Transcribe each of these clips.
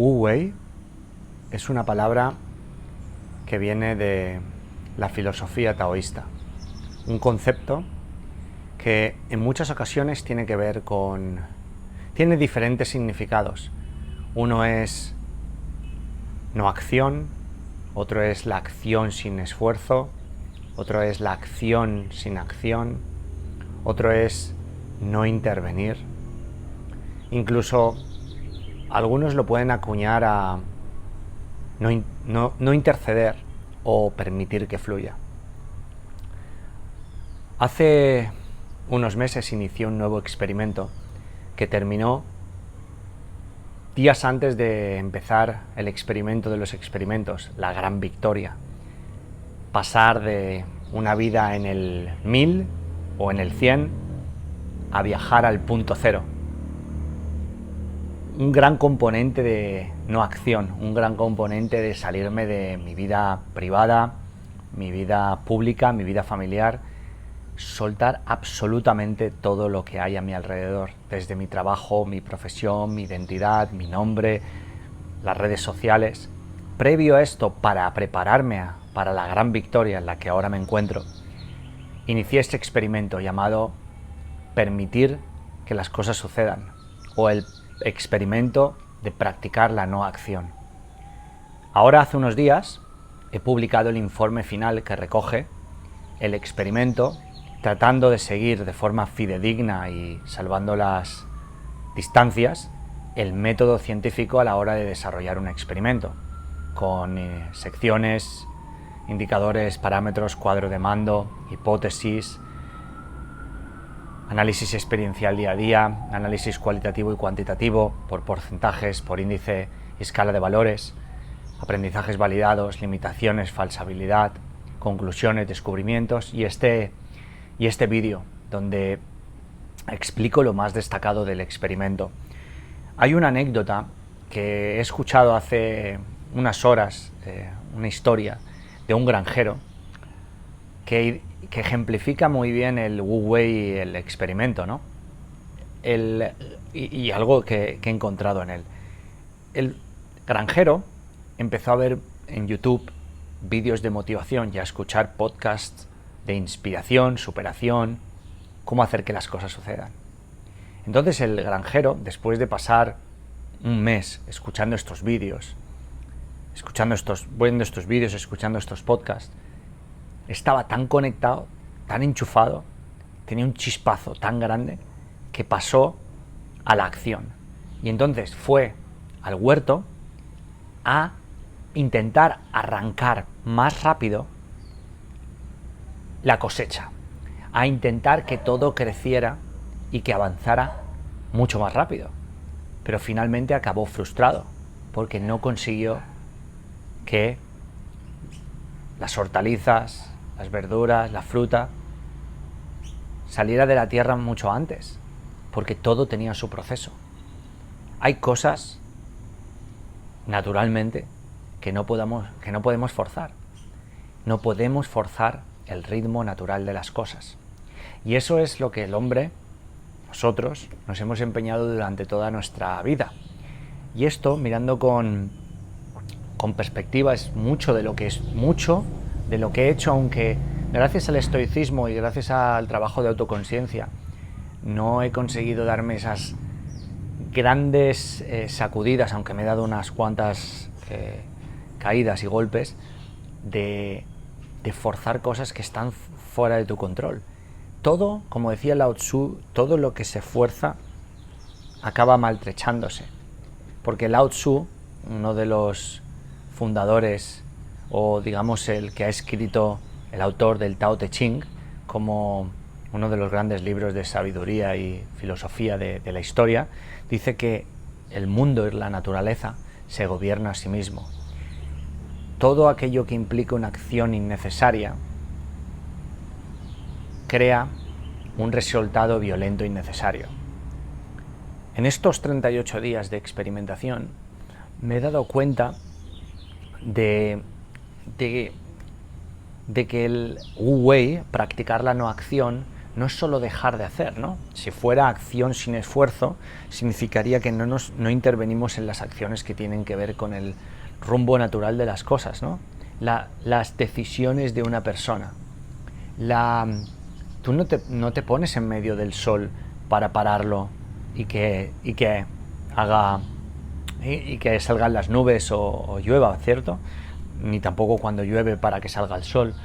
Wu Wei es una palabra que viene de la filosofía taoísta, un concepto que en muchas ocasiones tiene que ver con... tiene diferentes significados. Uno es no acción, otro es la acción sin esfuerzo, otro es la acción sin acción, otro es no intervenir. Incluso algunos lo pueden acuñar a no interceder o permitir que fluya. Hace unos meses inicié un nuevo experimento que terminó días antes de empezar el experimento de los experimentos, la gran victoria. Pasar de una vida en el 1000 o en el 100 a viajar al punto cero. Un gran componente de no acción, un gran componente de salirme de mi vida privada, mi vida pública, mi vida familiar, soltar absolutamente todo lo que hay a mi alrededor, desde mi trabajo, mi profesión, mi identidad, mi nombre, las redes sociales. Previo a esto, para prepararme para la gran victoria en la que ahora me encuentro, inicié este experimento llamado permitir que las cosas sucedan, o el experimento de practicar la no acción. Ahora, hace unos días, he publicado el informe final que recoge el experimento, tratando de seguir de forma fidedigna y salvando las distancias el método científico a la hora de desarrollar un experimento, con secciones, indicadores, parámetros, cuadro de mando, hipótesis, análisis experiencial día a día, análisis cualitativo y cuantitativo, por porcentajes, por índice y escala de valores, aprendizajes validados, limitaciones, falsabilidad, conclusiones, descubrimientos y este vídeo donde explico lo más destacado del experimento. Hay una anécdota que he escuchado hace unas horas, una historia de un granjero que ejemplifica muy bien el Wu Wei y el experimento, ¿no? Y algo que he encontrado en él. El granjero empezó a ver en YouTube vídeos de motivación y a escuchar podcasts de inspiración, superación, cómo hacer que las cosas sucedan. Entonces el granjero, después de pasar un mes escuchando estos vídeos, viendo estos vídeos, escuchando estos podcasts, estaba tan conectado, tan enchufado, tenía un chispazo tan grande que pasó a la acción. Y entonces fue al huerto a intentar arrancar más rápido la cosecha, a intentar que todo creciera y que avanzara mucho más rápido. Pero finalmente acabó frustrado porque no consiguió que las hortalizas, las verduras, la fruta saliera de la tierra mucho antes, porque todo tenía su proceso. Hay cosas, naturalmente, que no podemos forzar. No podemos forzar el ritmo natural de las cosas. Y eso es lo que el hombre, nosotros, nos hemos empeñado durante toda nuestra vida. Y esto, mirando con perspectiva, es mucho de lo que he hecho, aunque gracias al estoicismo y gracias al trabajo de autoconciencia no he conseguido darme esas grandes sacudidas, aunque me he dado unas cuantas caídas y golpes, de forzar cosas que están fuera de tu control. Todo, como decía Lao Tzu, todo lo que se fuerza acaba maltrechándose. Porque Lao Tzu, uno de los fundadores, o digamos el que ha escrito, el autor del Tao Te Ching, como uno de los grandes libros de sabiduría y filosofía de la historia, dice que el mundo y la naturaleza se gobierna a sí mismo. Todo aquello que implica una acción innecesaria crea un resultado violento innecesario. En estos 38 días de experimentación me he dado cuenta de que el Wu Wei, practicar la no acción, no es solo dejar de hacer, ¿no? Si fuera acción sin esfuerzo, significaría que no intervenimos en las acciones que tienen que ver con el rumbo natural de las cosas, ¿no? Las decisiones de una persona. Tú no te pones en medio del sol para pararlo y que salgan las nubes o llueva, ¿cierto? Ni tampoco cuando llueve para que salga el sol.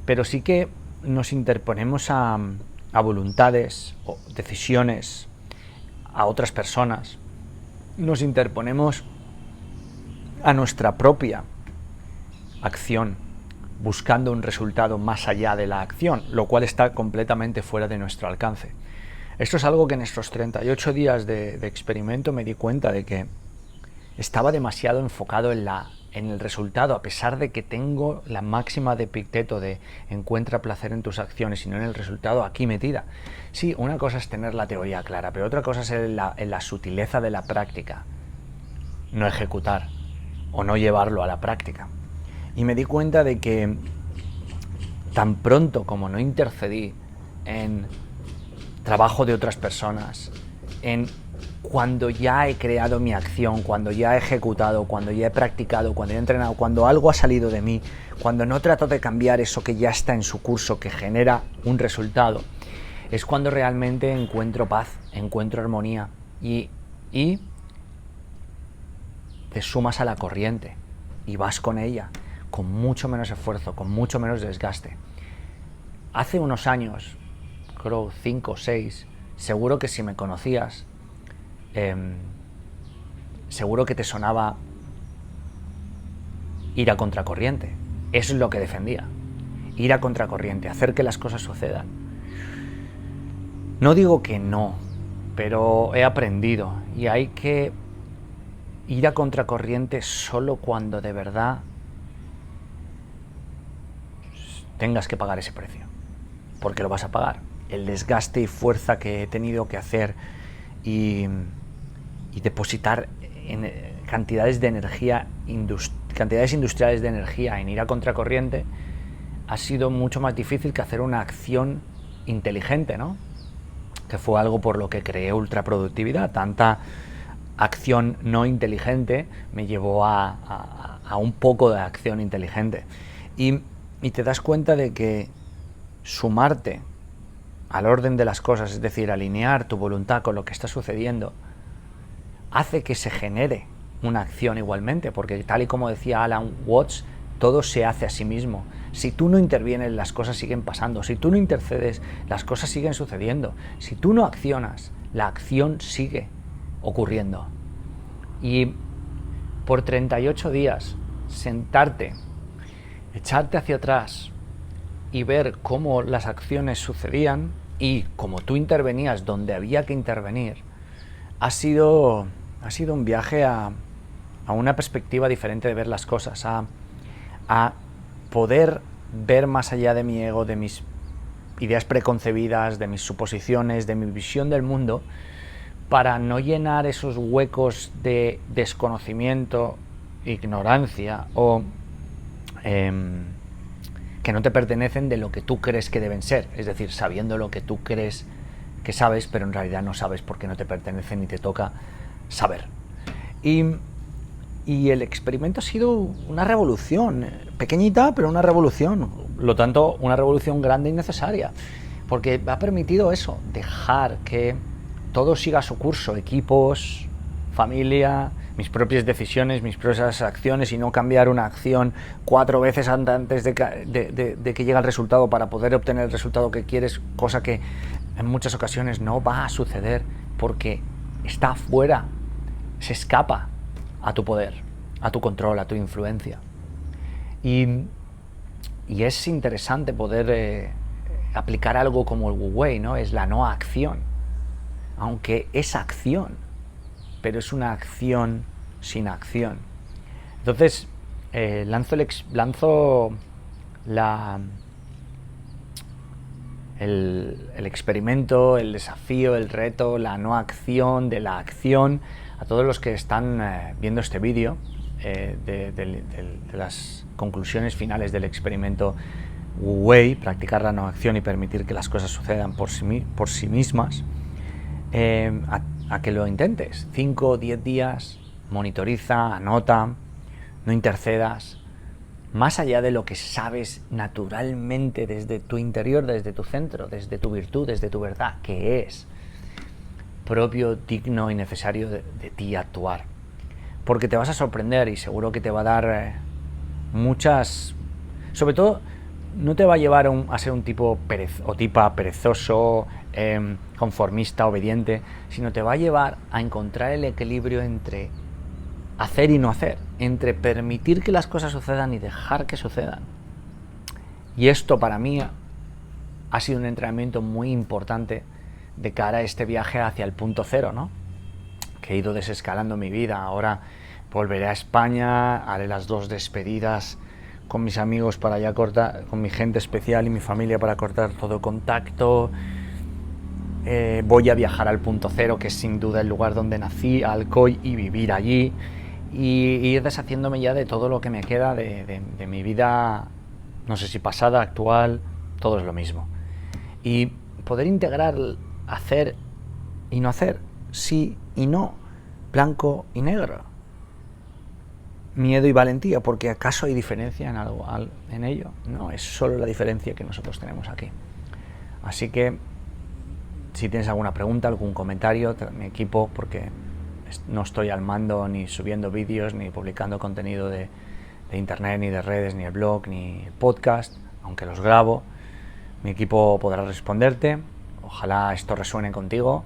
Pero sí que nos interponemos a voluntades o decisiones, a otras personas. Nos interponemos a nuestra propia acción, buscando un resultado más allá de la acción, lo cual está completamente fuera de nuestro alcance. Esto es algo que en estos 38 días de experimento me di cuenta de que estaba demasiado enfocado en el resultado, a pesar de que tengo la máxima de Epicteto de encuentra placer en tus acciones y no en el resultado aquí metida. Sí, una cosa es tener la teoría clara, pero otra cosa es en la sutileza de la práctica, no ejecutar o no llevarlo a la práctica. Y me di cuenta de que tan pronto como no intercedí en trabajo de otras personas, en cuando ya he creado mi acción, cuando ya he ejecutado, cuando ya he practicado, cuando ya he entrenado, cuando algo ha salido de mí, cuando no trato de cambiar eso que ya está en su curso, que genera un resultado, es cuando realmente encuentro paz, encuentro armonía y te sumas a la corriente y vas con ella, con mucho menos esfuerzo, con mucho menos desgaste. Hace unos años, creo 5 o 6, seguro que si me conocías, seguro que te sonaba ir a contracorriente. Eso es lo que defendía, ir a contracorriente, hacer que las cosas sucedan. No digo que no, pero he aprendido y hay que ir a contracorriente solo cuando de verdad tengas que pagar ese precio, porque lo vas a pagar. El desgaste y fuerza que he tenido que hacer y depositar en cantidades de energía, cantidades industriales de energía en ir a contracorriente ha sido mucho más difícil que hacer una acción inteligente, ¿no? Que fue algo por lo que creé ultraproductividad. Tanta acción no inteligente me llevó a un poco de acción inteligente. Y te das cuenta de que sumarte al orden de las cosas, es decir, alinear tu voluntad con lo que está sucediendo, hace que se genere una acción igualmente, porque tal y como decía Alan Watts, todo se hace a sí mismo. Si tú no intervienes, las cosas siguen pasando. Si tú no intercedes, las cosas siguen sucediendo. Si tú no accionas, la acción sigue ocurriendo. Y por 38 días, sentarte, echarte hacia atrás y ver cómo las acciones sucedían y cómo tú intervenías donde había que intervenir, ha sido un viaje a una perspectiva diferente de ver las cosas, a poder ver más allá de mi ego, de mis ideas preconcebidas, de mis suposiciones, de mi visión del mundo, para no llenar esos huecos de desconocimiento, ignorancia o que no te pertenecen de lo que tú crees que deben ser, es decir, sabiendo lo que tú crees que sabes, pero en realidad no sabes porque no te pertenecen ni te toca saber. Y el experimento ha sido una revolución, pequeñita, pero una revolución, lo tanto, una revolución grande y necesaria, porque ha permitido eso, dejar que todo siga su curso, equipos, familia, mis propias decisiones, mis propias acciones, y no cambiar una acción 4 veces antes de que llegue el resultado para poder obtener el resultado que quieres, cosa que en muchas ocasiones no va a suceder porque está fuera, se escapa a tu poder, a tu control, a tu influencia. Y es interesante poder aplicar algo como el Wu Wei, ¿no? Es la no acción, aunque es acción, pero es una acción sin acción. Entonces lanzo el experimento, el desafío, el reto, la no acción de la acción a todos los que están viendo este vídeo de las conclusiones finales del experimento Wei, practicar la no acción y permitir que las cosas sucedan por sí mismas, a que lo intentes. 5 o 10 días, monitoriza, anota, no intercedas. Más allá de lo que sabes naturalmente desde tu interior, desde tu centro, desde tu virtud, desde tu verdad, que es propio, digno y necesario de ti actuar. Porque te vas a sorprender y seguro que te va a dar muchas... Sobre todo, no te va a llevar a ser un tipo o tipa perezoso, conformista, obediente, sino te va a llevar a encontrar el equilibrio entre hacer y no hacer, entre permitir que las cosas sucedan y dejar que sucedan. Y esto para mí ha sido un entrenamiento muy importante de cara a este viaje hacia el punto cero, ¿no? Que he ido desescalando mi vida. Ahora volveré a España, haré las 2 despedidas con mis amigos para ya cortar, con mi gente especial y mi familia para cortar todo contacto. Voy a viajar al punto cero, que es sin duda el lugar donde nací, a Alcoy, y vivir allí. Y ir deshaciéndome ya de todo lo que me queda de mi vida, no sé si pasada, actual, todo es lo mismo. Y poder integrar hacer y no hacer, sí y no, blanco y negro, miedo y valentía, porque ¿acaso hay diferencia en ello? No, es solo la diferencia que nosotros tenemos aquí. Así que si tienes alguna pregunta, algún comentario, mi equipo, porque no estoy al mando ni subiendo vídeos, ni publicando contenido de internet, ni de redes, ni el blog, ni el podcast, aunque los grabo. Mi equipo podrá responderte. Ojalá esto resuene contigo,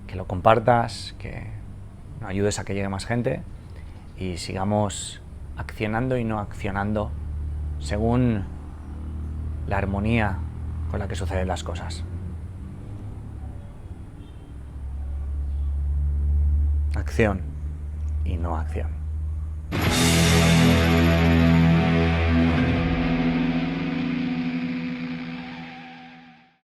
que lo compartas, que nos ayudes a que llegue más gente y sigamos accionando y no accionando según la armonía con la que suceden las cosas. Acción y no acción.